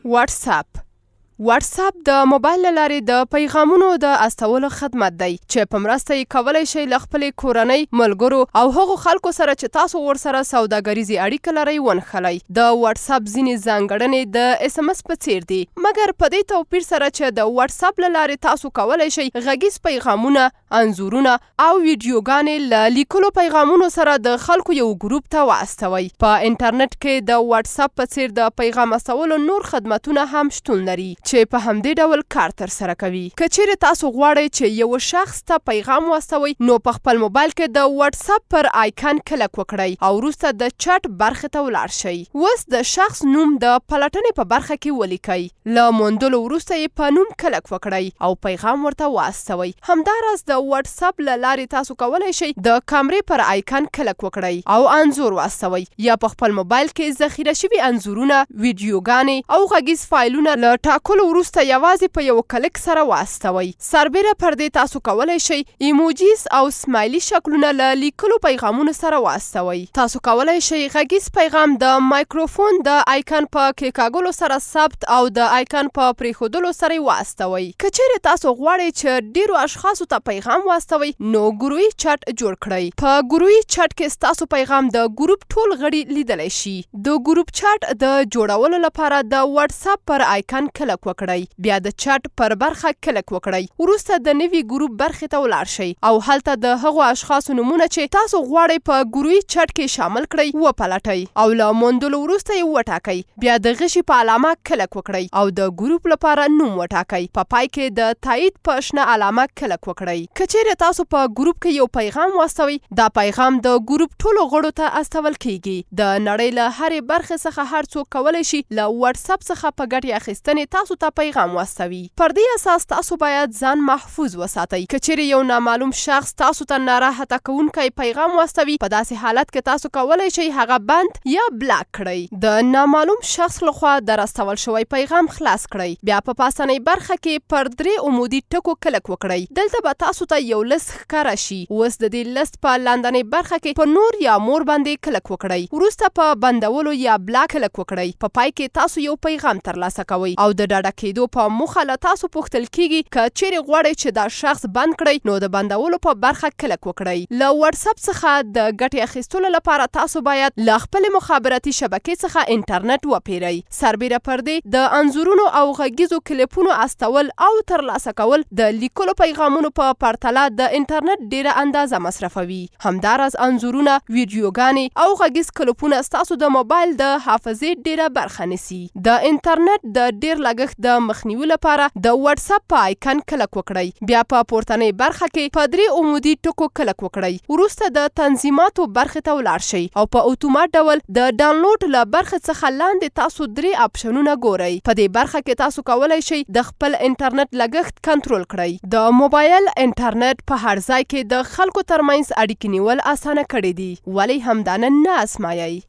واتساپ د موبایل له لارې د پیغامونو د استولو خدمت دی چې په مرسته یې کولی شئ له خپلې کورنۍ، ملګرو او هغو خلکو سره چې تاسو ورسره سوداګریزې اړیکه لرئ ونښلئ. د واتساپ ځینې ځانګړنې د SMS په څیر دي، مګر په دې توپیر سره چې د واتساپ له لارې تاسو کولی شئ غږیز پیغامونه، انځورونه او ویډیوګانې له لیکلو پیغامونو سره د خلکو یو ګروپ ته واستوئ. په انټرنیټ کې د واتساپ په څیر د پیغام استولو نور خدمتونه هم شتون لري چې په همدې ډول کار ترسره کوي. که چیرې تاسو غواړئ چې یو شخص ته پیغام واستوئ، نو په خپل موبایل کې د واتساپ پر آیکن کلک وکړئ او وروسته د چټ برخې ته ولاړ شئ. اوس د شخص نوم د پلټنې په برخه کې ولیکئ. له موندلو وروسته یې په نوم کلک وکړئ او پیغام ورته واستوئ. همداراز د واتساپ له لارې تاسو کولی شئ د کامرې پر آیکن کلک وکړئ او انځور واستوئ، یا په خپل موبایل کې ذخیره شوي انځورونه، ویډیوګانې او غږیز فایلونه له ټاکلو وروسته یوازې په یو کلک سره واستوئ. سربیره پر دې تاسو کولی شئ ایموجیز او سمایلی شکلونه له لیکلو پیغامونو سره واستوئ. تاسو کولی شئ غږیز پیغام د مایکروفون د آیکن په کېکاږلو سره ثبت او د آیکن په پرېښودلو سره واستوئ. که چیرې تاسو غواړئ چې ډیرو اشخاصو ته پیغام واستوئ، نو ګروهي چټ جوړ کړئ. په ګروهي چټ کې ستاسو پیغام د ګروپ ټول غړي لیدلی شي. د ګروپ چټ د جوړولو لپاره د واتساپ پر آیکن کلک وکړئ، بیا د چټ پر برخه کلک وکړئ، وروسته د نوي ګروپ برخې ته ولاړ شئ او هلته د هغو اشخاصو نومونه چې تاسو غواړئ په ګروهي چټ کې شامل کړئ وپلټئ او له موندلو وروسته یې وټاکئ. بیا د غشي په علامه کلک وکړئ او د ګروپ لپاره نوم وټاکئ. په پای کې د تایید په شنه علامه کلک وکړئ. که چیرې تاسو په ګروپ کې یو پیغام واستوئ، دا پیغام د ګروپ ټولو غړو ته استول کیږي. د نړۍ له هرې برخې څخه هر څوک کولی شي له واتساپ څخه په ګټې اخیستنې تاسو ته پیغام واستوي. پر دې اساس تاسو باید ځان محفوظ وساتئ. که چیرې یو نامعلوم شخص تاسو ته ناراحته کوونکی پیغام واستوي، په داسې حالت کې تاسو کولی شئ هغه بند یا بلاک کړئ. د نامعلوم شخص لخوا د راستول شوی پیغام خلاص کړئ. بیا په پاسنۍ برخه کې پر 3 عمودي ټکو کلک وکړئ. دلته به تاسو ته یو لست ښکاره شي. اوس د دې لست په لاندنۍ برخه کې په نور یا مور باندې کلک وکړئ. وروسته په بندولو یا بلاک کلک وکړئ. په پای کې تاسو یو پیغام ترلاسه کوئ او د ډاډه کېدو په موخه له تاسو پوښتل کیږي که چیرې غواړئ چې دا شخص بند کړئ، نو د بندولو په برخه کلک وکړئ. له واتساپ څخه د ګټې اخیستلو لپاره تاسو باید له خپلې مخابراتي شبکې څخه انټرنیټ وپیرئ. سربیره پر دې د انځورونو او غږیزو کلیپونو استول او ترلاسه کول د لیکلو پیغامونو په پرتله د انټرنیټ ډیره اندازه مصرفوي. همداراز انځورونه، ویډیوګانې او غږیز کلیپونه ستاسو د موبایل د حافظې ډیره برخه نیسي. د انټرنیټ د ډیر لګښت د مخنیوي لپاره د واتساپ په آیکن کلک وکړئ. بیا په پورتنۍ برخه کې په 3 عمودي ټکو کلک وکړئ. وروسته د تنظیماتو برخې ته ولاړ شئ او په اتومات ډول د ډاونلوډ له برخې څخه لاندې تاسو 3 اپشنونه ګورئ. په دې برخه کې تاسو کولی شئ د خپل انټرنیټ لګښت کنټرول کړئ. د موبایل انټرنیټ په هر ځای کې د خلکو ترمنځ اړیکې نیول اسانه کړي دي. ولې همدا نه ازمایئ؟